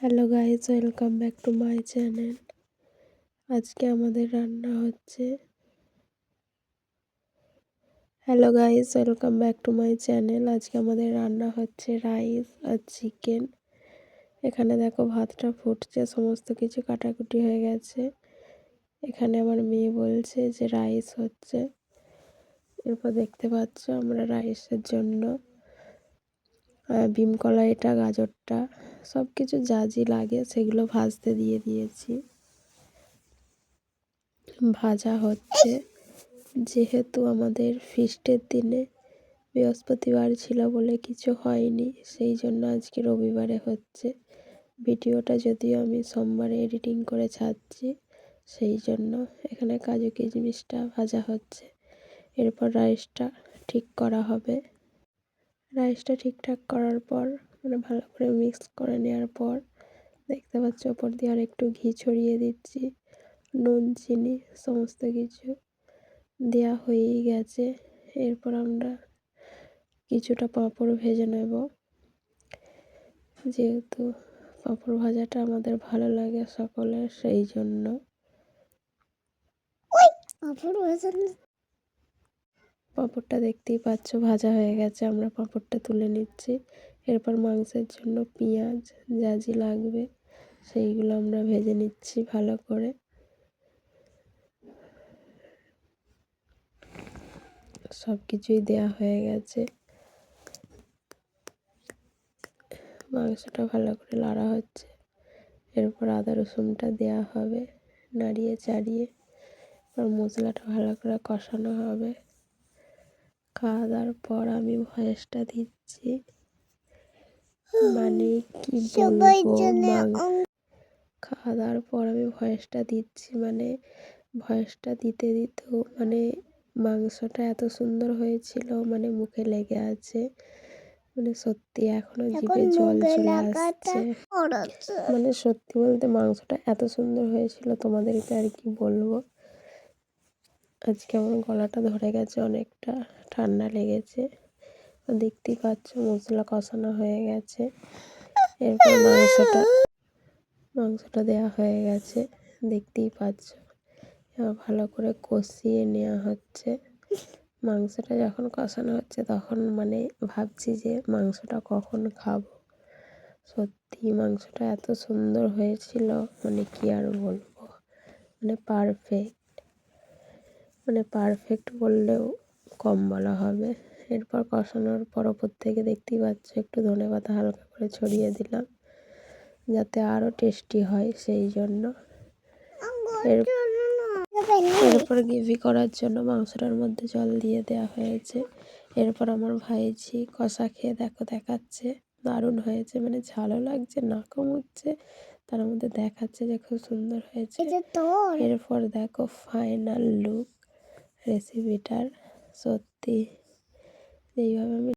Hello guys, welcome back to my channel. আজকে আমাদের রান্না হচ্ছে আজকে আমাদের রান্না হচ্ছে রাইস আর চিকেন। এখানে দেখো ভাতটা ফুটছে, সমস্ত কিছু কাটাকুটি হয়ে গেছে। এখানে আমার মেয়ে বলছে যে রাইস হচ্ছে। এরপর দেখতে পাচ্ছ আমরা রাইসের জন্য বিম কলাইটা, গাজরটা, সব কিছু যা লাগে সেগুলো ভাজতে দিয়ে দিয়েছি। ভাজা হচ্ছে, যেহেতু আমাদের ফিস্টের দিনে বৃহস্পতিবার ছিল বলে কিছু হয়নি, সেই জন্য আজকে রবিবারে হচ্ছে। ভিডিওটা যদিও আমি সোমবারে এডিটিং করে ছাড়ছি, সেই জন্য এখানে কাজু কিশমিশটা ভাজা হচ্ছে। এরপর রাইসটা ঠিক করা হবে। রাইসটা ঠিকঠাক করার পর ভালো করে মিক্স করে নেওয়ার পর দেখতে পাচ্ছ ওপর দিয়ে আর একটু ঘি ছড়িয়ে দিচ্ছি। নুন, চিনি সমস্ত কিছু দেওয়া হয়েই গেছে। এরপর আমরা কিছুটা পাঁপড় ভেজে নেব, যেহেতু পাঁপড় ভাজাটা আমাদের ভালো লাগে সকলের, সেই জন্য। পাঁপড়টা দেখতেই পাচ্ছ ভাজা হয়ে গেছে, আমরা পাঁপড়টা তুলে নিচ্ছি। এরপর মাংসের জন্য পেঁয়াজ যা লাগবে সেইগুলো আমরা ভেজে নিচ্ছি ভালো করে। সব কিছুই দেওয়া হয়ে গেছে। মাংসটা ভালো করে লাড়া হচ্ছে। এরপর আদা রসুনটা দেওয়া হবে, নাড়িয়ে চাড়িয়ে। এবার মশলাটা ভালো করে কষানো হবে। খাওয়া দাওয়ার পর আমি ভয়েসটা দিচ্ছি, মানে কি বলবো, খাওয়া দাওয়ার পর আমি ভয়েসটা দিচ্ছি, মানে ভয়েসটা দিতে দিতেও মাংসটা এত সুন্দর হয়েছিল, মুখে লেগে আছে। সত্যি এখনো জিভে জল চলে আসছে। সত্যি বলতে মাংসটা এত সুন্দর হয়েছিল, তোমাদেরকে আর কি বলবো। আজকে আমার গলাটা ধরে গেছে, অনেকটা ঠান্ডা লেগেছে। দেখতেই পাচ্ছ মশলা কষানো হয়ে গেছে। এরপর মাংসটা দেওয়া হয়ে গেছে, দেখতেই পাচ্ছ। এবার ভালো করে কষিয়ে নেওয়া হচ্ছে। মাংসটা যখন কষানো হচ্ছে তখন ভাবছি যে মাংসটা কখন খাবো। সত্যি মাংসটা এত সুন্দর হয়েছিল, কি আর বলবো, পারফেক্ট বললেও কম বলা হবে। এরপর কষানোর পর ওপর থেকে দেখতেই পাচ্ছ একটু ধনেপাতা হালকা করে ছড়িয়ে দিলাম, যাতে আরও টেস্টি হয়, সেই জন্য। এরপর গ্রেভি করার জন্য মাংসটার মধ্যে জল দিয়ে দেওয়া হয়েছে। এরপর আমার ভাইঝি কষা খেয়ে দেখাচ্ছে দারুণ হয়েছে, ঝালও লাগছে, নাকও মুছছে, তার মধ্যে দেখাচ্ছে যে খুব সুন্দর হয়েছে। এরপর দেখো ফাইনাল লুক রেসিপিটার। সত্যি এইভাবে আমি